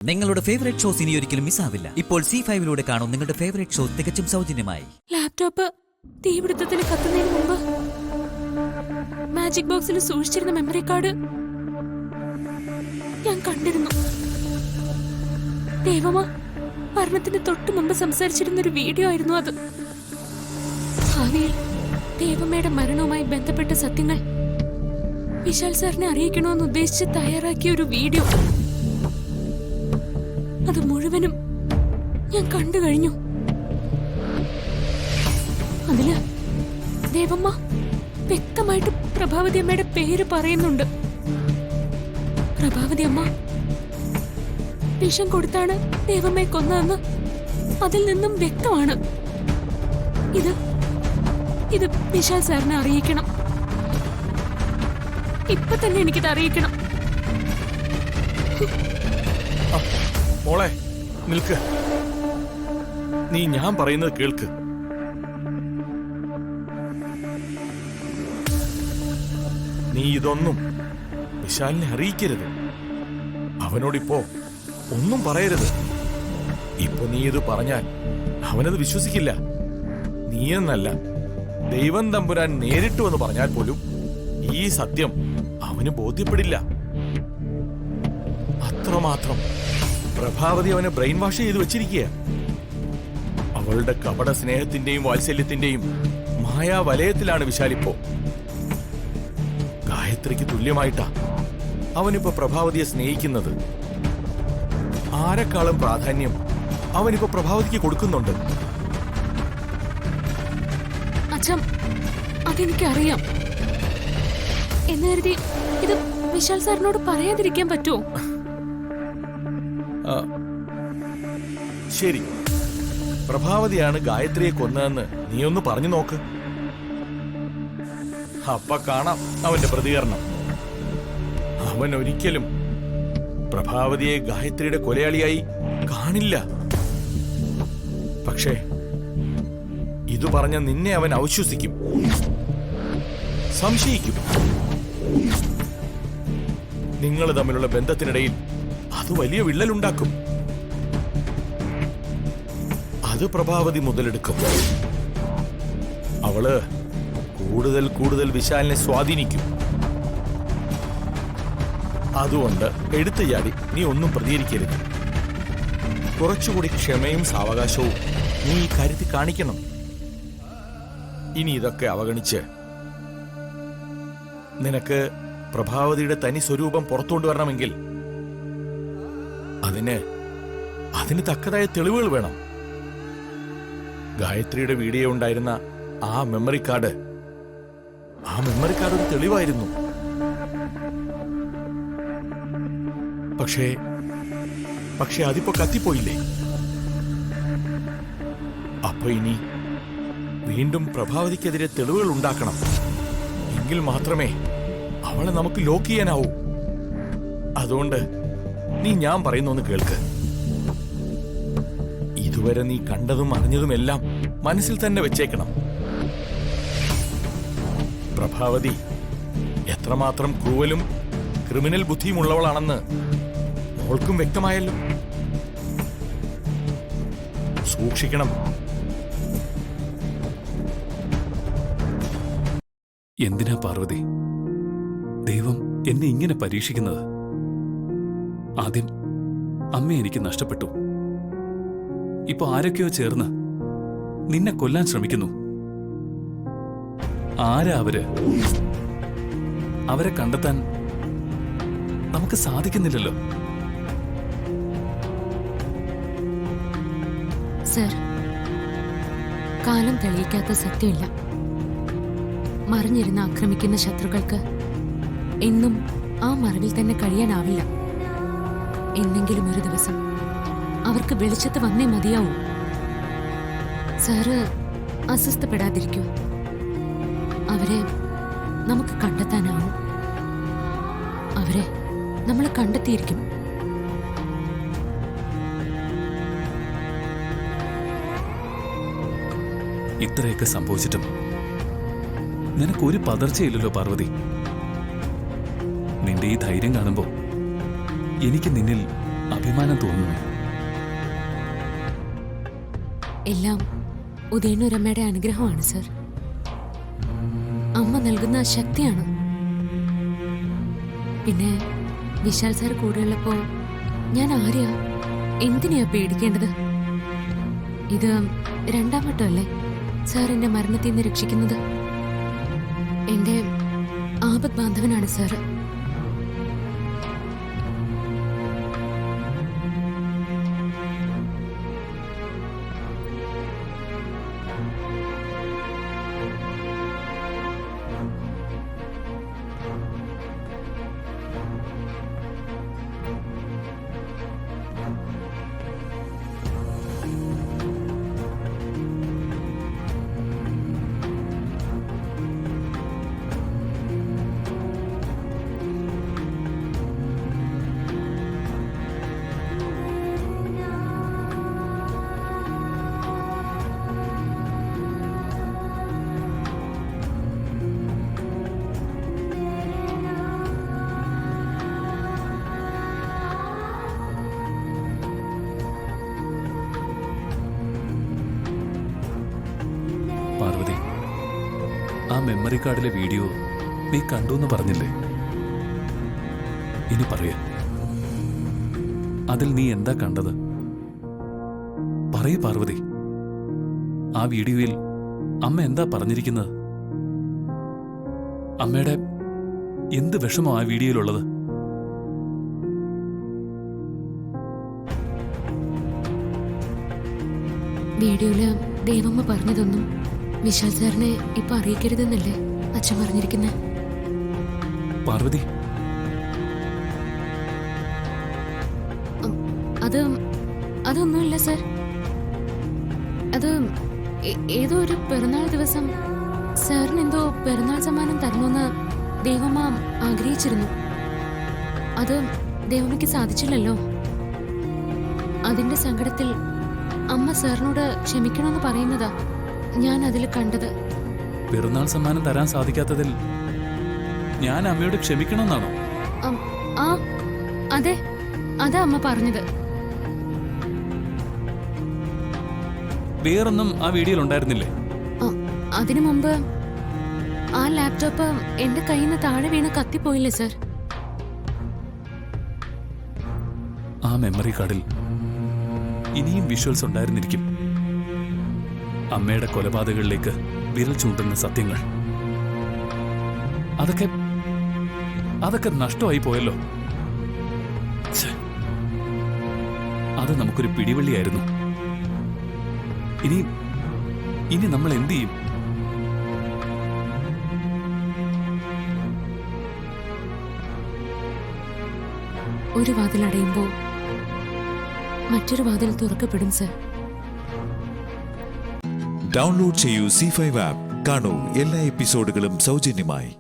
നിങ്ങളുടെ favourite shows ഇനി ഒരിക്കലും മിസ്സാവില്ല. ഇപ്പോൾ C5 കാണും നിങ്ങളുടെ ഫേവറേറ്റ് ഷോ തികച്ചും സൗജന്യമായി. ലാപ്ടോപ്പ് തീപിടുത്തത്തിൽ കത്തുന്നതിന് മുമ്പ് മാജിക് ബോക്സിൽ സൂക്ഷിച്ചിരുന്ന മെമ്മറി കാർഡ് ഞാൻ കണ്ടിരുന്നു. ദൈവമാ, മരണത്തിന് തൊട്ടു മുമ്പ് സംസാരിച്ചിരുന്ന ഒരു വീഡിയോ ആയിരുന്നു അത്. ഭാവിയിൽ ദേവമ്മയുടെ മരണവുമായി ബന്ധപ്പെട്ട സത്യങ്ങൾ വിശാൽ സാറിനെ അറിയിക്കണമെന്ന് ഉദ്ദേശിച്ച് തയ്യാറാക്കിയ ഒരു വീഡിയോ. അത് മുഴുവനും ഞാൻ കണ്ടു കഴിഞ്ഞു. അതില് ദേവമ്മ വ്യക്തമായിട്ട് പ്രഭാവതി അമ്മയുടെ പേര് പറയുന്നുണ്ട്. പ്രഭാവതി അമ്മ വിഷം കൊടുത്താണ് ദേവമ്മയെ കൊന്നതെന്ന് അതിൽ നിന്നും വ്യക്തമാണ്. ഇത് വിശാൽ സാറിനെ അറിയിക്കണം. ഇപ്പൊ തന്നെ എനിക്കിത് അറിയിക്കണം. മോളെ നിൽക്ക്, നീ ഞാൻ പറയുന്നത് കേൾക്ക്. നീ ഇതൊന്നും വിശാലിനെ അറിയിക്കരുത്. അവനോടിപ്പോ ഒന്നും പറയരുത്. ഇപ്പൊ നീ ഇത് പറഞ്ഞാൽ അവനത് വിശ്വസിക്കില്ല. നീയെന്നല്ല, ദൈവം തമ്പുരാൻ നേരിട്ടു എന്ന് പറഞ്ഞാൽ പോലും ഈ സത്യം അവന് ബോധ്യപ്പെടില്ല. അത്രമാത്രം പ്രഭാവതി അവനെ ബ്രെയിൻ വാഷ് ചെയ്ത് വെച്ചിരിക്കുക. അവളുടെ കപട സ്നേഹത്തിന്റെയും വാത്സല്യത്തിന്റെയും മായാവലയത്തിലാണ് വിശാലിപ്പോ. ഗായത്രിക്ക് തുല്യമായിട്ടാ അവനിപ്പോ പ്രഭാവതിയെ സ്നേഹിക്കുന്നത്. ആരെക്കാളും പ്രാധാന്യം അവനിപ്പോ പ്രഭാവതിക്ക് കൊടുക്കുന്നുണ്ട്. അച്ഛൻ, അതെനിക്കറിയാം. എന്ന് കരുതി ഇത് വിശാൽ സാറിനോട് പറയാതിരിക്കാൻ പറ്റുമോ? ശരി, പ്രഭാവതിയാണ് ഗായത്രിയെ കൊന്നതെന്ന് നീ ഒന്ന് പറഞ്ഞു നോക്ക്. അപ്പ കാണാം അവന്റെ പ്രതികരണം. അവൻ ഒരിക്കലും പ്രഭാവതിയെ ഗായത്രിയുടെ കൊലയാളിയായി കാണില്ല. പക്ഷേ ഇത് പറഞ്ഞ നിന്നെ അവൻ അവിശ്വസിക്കും, സംശയിക്കും. നിങ്ങൾ തമ്മിലുള്ള ബന്ധത്തിനിടയിൽ അത് വലിയ വിള്ളലുണ്ടാക്കും. അത് പ്രഭാവതി മുതലെടുക്കും. അവള് കൂടുതൽ കൂടുതൽ വിശാലിനെ സ്വാധീനിക്കും. അതുകൊണ്ട് എടുത്തു ചാടി നീ ഒന്നും പ്രതികരിക്കരുത്. കുറച്ചുകൂടി ക്ഷമയും സാവകാശവും നീ ഈ കാര്യത്തിൽ കാണിക്കണം. ഇനി ഇതൊക്കെ അവഗണിച്ച് നിനക്ക് പ്രഭാവതിയുടെ തനി സ്വരൂപം പുറത്തുകൊണ്ടുവരണമെങ്കിൽ അതിന് തക്കതായ തെളിവുകൾ വേണം. ഗായത്രിയുടെ വീഡിയോ ഉണ്ടായിരുന്ന ആ മെമ്മറി കാർഡ് ഒരു തെളിവായിരുന്നു. പക്ഷേ അതിപ്പോ കത്തിപ്പോയില്ലേ? അപ്പൊ ഇനി വീണ്ടും പ്രഭാവതിക്കെതിരെ തെളിവുകൾ ഉണ്ടാക്കണം. എങ്കിൽ മാത്രമേ അവളെ നമുക്ക് ലോക്ക് ചെയ്യാനാവൂ. അതുകൊണ്ട് നീ ഞാൻ പറയുന്നൊന്ന് കേൾക്ക്. ഇതുവരെ നീ കണ്ടതും അറിഞ്ഞതുമെല്ലാം മനസ്സിൽ തന്നെ വെച്ചേക്കണം. പ്രഭാവതി എത്രമാത്രം ക്രൂവലും ക്രിമിനൽ ബുദ്ധിയുമുള്ളവളാണെന്ന് മോൾക്കും വ്യക്തമായല്ലോ. സൂക്ഷിക്കണം. എന്തിനാ പാർവതി ദൈവം എന്നെ ഇങ്ങനെ പരീക്ഷിക്കുന്നത്? ആദ്യം അമ്മ എനിക്ക് നഷ്ടപ്പെട്ടു. ഇപ്പൊ ആരൊക്കെയോ ചേർന്ന് നിന്നെ കൊല്ലാൻ ശ്രമിക്കുന്നു. ആരാ അവരെ കണ്ടെത്താൻ നമുക്ക് സാധിക്കുന്നില്ലല്ലോ. സർ, കാലം തെളിയിക്കാത്ത സത്യമില്ല. മറിഞ്ഞിരുന്ന് ആക്രമിക്കുന്ന ശത്രുക്കൾക്ക് എന്നും ആ മറവിൽ തന്നെ കഴിയാനാവില്ല. എന്നെങ്കിലും ഒരു ദിവസം അവർക്ക് വെളിച്ചത്ത് വന്നേ മതിയാവൂ. സാറ് അസ്വസ്ഥപ്പെടാതിരിക്കൂ. അവരെ നമുക്ക് കണ്ടെത്താനാവും. അവരെ നമ്മൾ കണ്ടെത്തിയിരിക്കും. ഇത്രയൊക്കെ സംഭവിച്ചിട്ടും നിനക്കൊരു പതർച്ചയില്ലല്ലോ പാർവതി. നിന്റെ ഈ ധൈര്യം കാണുമ്പോൾ എനിക്ക് നിന്നിൽ അഭിമാനം തോന്നുന്നു. എല്ലാം ഉദയനൂരമ്മയുടെ അനുഗ്രഹമാണ് സർ. അമ്മ നൽകുന്ന ശക്തിയാണ്. പിന്നെ വിശാൽ സാർ കൂടെയുള്ളപ്പോ ഞാൻ ആരെയാ എന്തിനെയാ പേടിക്കേണ്ടത്? ഇത് 2ാം വട്ടമല്ലേ സാർ എന്റെ മരണത്തിൽ നിന്ന് രക്ഷിക്കുന്നത്? എന്റെ ആപത് ബാന്ധവനാണ് സാർ. പാർവതി, ആ മെമ്മറി കാർഡിലെ വീഡിയോ നീ കണ്ടു എന്ന് പറഞ്ഞില്ലേ? ഇനി പറയ, അതിൽ നീ എന്താ കണ്ടത്? പറയൂ പാർവതി, ആ വീഡിയോയിൽ അമ്മ എന്താ പറഞ്ഞിരിക്കുന്നത്? അമ്മയുടെ എന്ത് വിഷമോ ആ വീഡിയോയിലുള്ളത്? വീഡിയോയില് ദേവമ്മ പറഞ്ഞതൊന്നും വിശാൽ സാറിനെ ഇപ്പൊ അറിയിക്കരുതെന്നല്ലേ അച്ഛൻ പറഞ്ഞിരിക്കുന്നത്? പാർവതി, അതൊന്നുമില്ല സർ. അത് ഏതോ ഒരു പിറന്നാൾ ദിവസം സാറിന് എന്തോ പിറന്നാൾ സമ്മാനം തരണമെന്ന് ദേവമ്മ ആഗ്രഹിച്ചിരുന്നു. അത് ദേവമ്മയ്ക്ക് സാധിച്ചില്ലല്ലോ. അതിന്റെ സങ്കടത്തിൽ അമ്മ സാറിനോട് ക്ഷമിക്കണമെന്ന് പറയുന്നതാ ഞാൻ അതിൽ കണ്ടത്. പിറന്നാൾ സമ്മാനം തരാൻ സാധിക്കാത്തതിൽ ഞാൻ അമ്മയോട് ക്ഷമിക്കണമെന്നാണോ? ആ അതെ, അതാ അമ്മ പറഞ്ഞത്. വേറൊന്നും ആ വീഡിയോയിൽ ഉണ്ടായിരുന്നില്ലേ? അതിനു മുമ്പ് ആ ലാപ്ടോപ്പ് എന്റെ കയ്യിൽ നിന്ന് താഴെ വീണ് കത്തിപ്പോയില്ലേ സർ? ആ മെമ്മറി കാർഡിൽ ഇനിയും വിഷ്വൽസ് ഉണ്ടായിരുന്നിരിക്കും. അമ്മയുടെ കൊലപാതകങ്ങളിലേക്ക് വിരൽ ചൂണ്ടുന്ന സത്യങ്ങൾ. അതൊക്കെ നഷ്ടമായി പോയല്ലോ. അത് നമുക്കൊരു പിടിവള്ളിയായിരുന്നു. ഇനി നമ്മൾ എന്ത് ചെയ്യും? ഒരു വാതിൽ അടയുമ്പോൾ മറ്റൊരു വാതിൽ തുറക്കപ്പെടും സർ. ഡൗൺലോഡ് ചെയ്യൂ C5 ആപ്പ്. കാണൂ എല്ലാ എപ്പിസോഡുകളും സൗജന്യമായി.